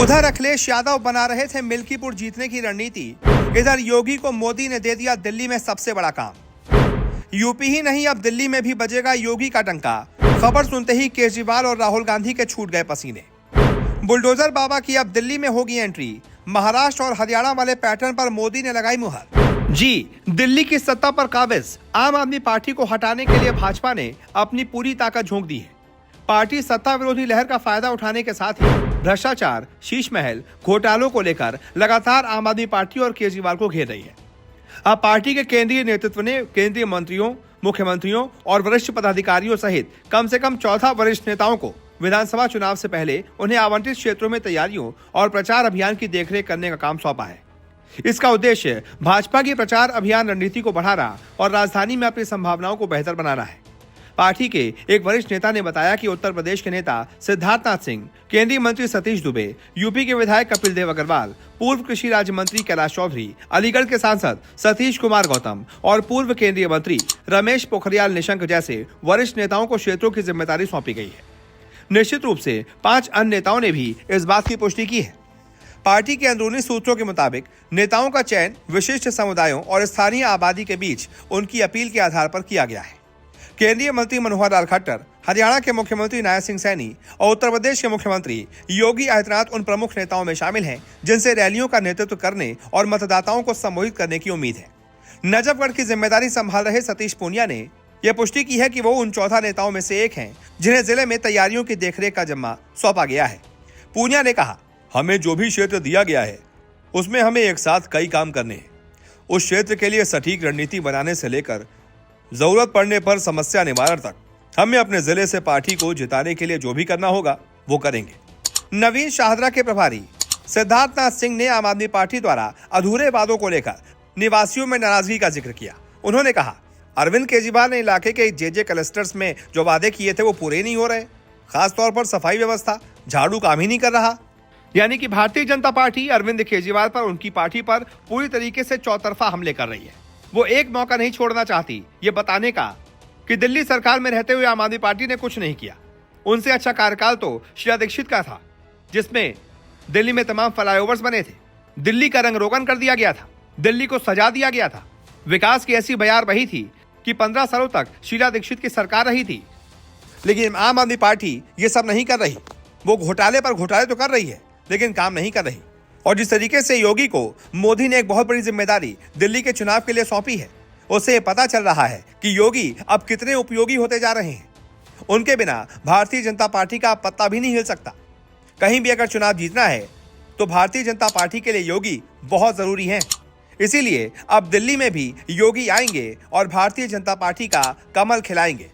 उधर अखिलेश यादव बना रहे थे मिल्कीपुर जीतने की रणनीति, इधर योगी को मोदी ने दे दिया दिल्ली में सबसे बड़ा काम। यूपी ही नहीं, अब दिल्ली में भी बजेगा योगी का डंका। खबर सुनते ही केजरीवाल और राहुल गांधी के छूट गए पसीने। बुलडोजर बाबा की अब दिल्ली में होगी एंट्री। महाराष्ट्र और हरियाणा वाले पैटर्न पर मोदी ने लगाई मुहर। जी, दिल्ली की सत्ता पर काबिज आम आदमी पार्टी को हटाने के लिए भाजपा ने अपनी पूरी ताकत झोंक दी है। पार्टी सत्ता विरोधी लहर का फायदा उठाने के साथ ही भ्रष्टाचार, शीश महल घोटालों को लेकर लगातार आम आदमी पार्टी और केजरीवाल को घेर रही है। अब पार्टी के केंद्रीय नेतृत्व ने केंद्रीय मंत्रियों, मुख्यमंत्रियों और वरिष्ठ पदाधिकारियों सहित कम से कम 14 वरिष्ठ नेताओं को विधानसभा चुनाव से पहले उन्हें आवंटित क्षेत्रों में तैयारियों और प्रचार अभियान की देखरेख करने का काम सौंपा है। इसका उद्देश्य भाजपा की प्रचार अभियान रणनीति को बढ़ाना और राजधानी में अपनी संभावनाओं को बेहतर बनाना है। पार्टी के एक वरिष्ठ नेता ने बताया कि उत्तर प्रदेश के नेता सिद्धार्थनाथ सिंह, केंद्रीय मंत्री सतीश दुबे, यूपी के विधायक कपिल देव अग्रवाल, पूर्व कृषि राज्य मंत्री कैलाश चौधरी, अलीगढ़ के सांसद सतीश कुमार गौतम और पूर्व केंद्रीय मंत्री रमेश पोखरियाल निशंक जैसे वरिष्ठ नेताओं को क्षेत्रों की जिम्मेदारी सौंपी गई है। निश्चित रूप से 5 अन्य नेताओं ने भी इस बात की पुष्टि की है। पार्टी के अंदरूनी सूत्रों के मुताबिक नेताओं का चयन विशिष्ट समुदायों और स्थानीय आबादी के बीच उनकी अपील के आधार पर किया गया है। केंद्रीय मंत्री मनोहर लाल खट्टर, हरियाणा के मुख्यमंत्री नायब सिंह सैनी और उत्तर प्रदेश के मुख्यमंत्री योगी आदित्यनाथ उन प्रमुख नेताओं में शामिल हैं जिनसे रैलियों का नेतृत्व करने और मतदाताओं को संबोधित करने की उम्मीद है। नजफगढ़ की जिम्मेदारी संभाल रहे सतीश पूनिया ने यह पुष्टि की है कि वो उन 14 नेताओं में से एक हैं जिन्हें जिले में तैयारियों की देखरेख का जिम्मा सौंपा गया है। पूनिया ने कहा, हमें जो भी क्षेत्र दिया गया है उसमें हमें एक साथ कई काम करने हैं। उस क्षेत्र के लिए सटीक रणनीति बनाने से लेकर जरूरत पड़ने पर समस्या निवारण तक हमें अपने जिले से पार्टी को जिताने के लिए जो भी करना होगा वो करेंगे। नवीन शाहदरा के प्रभारी सिद्धार्थनाथ सिंह ने आम आदमी पार्टी द्वारा अधूरे वादों को लेकर निवासियों में नाराजगी का जिक्र किया। उन्होंने कहा, अरविंद केजरीवाल ने इलाके के जे क्लस्टर्स में जो वादे किए थे वो पूरे नहीं हो रहे। खासतौर पर सफाई व्यवस्था, झाड़ू काम ही नहीं कर रहा। यानी कि भारतीय जनता पार्टी अरविंद केजरीवाल पर, उनकी पार्टी पर पूरी तरीके से चौतरफा हमले कर रही है। वो एक मौका नहीं छोड़ना चाहती ये बताने का कि दिल्ली सरकार में रहते हुए आम आदमी पार्टी ने कुछ नहीं किया। उनसे अच्छा कार्यकाल तो शीला दीक्षित का था, जिसमें दिल्ली में तमाम फ्लाईओवर्स बने थे, दिल्ली का रंग रोगन कर दिया गया था, दिल्ली को सजा दिया गया था। विकास की ऐसी बयार बही थी कि 15 सालों तक शीला दीक्षित की सरकार रही थी। लेकिन आम आदमी पार्टी ये सब नहीं कर रही। वो घोटाले पर घोटाले तो कर रही है लेकिन काम नहीं कर रही। और जिस तरीके से योगी को मोदी ने एक बहुत बड़ी जिम्मेदारी दिल्ली के चुनाव के लिए सौंपी है, उससे पता चल रहा है कि योगी अब कितने उपयोगी होते जा रहे हैं। उनके बिना भारतीय जनता पार्टी का पत्ता भी नहीं हिल सकता। कहीं भी अगर चुनाव जीतना है तो भारतीय जनता पार्टी के लिए योगी बहुत जरूरी है। इसीलिए अब दिल्ली में भी योगी आएंगे और भारतीय जनता पार्टी का कमल खिलाएंगे।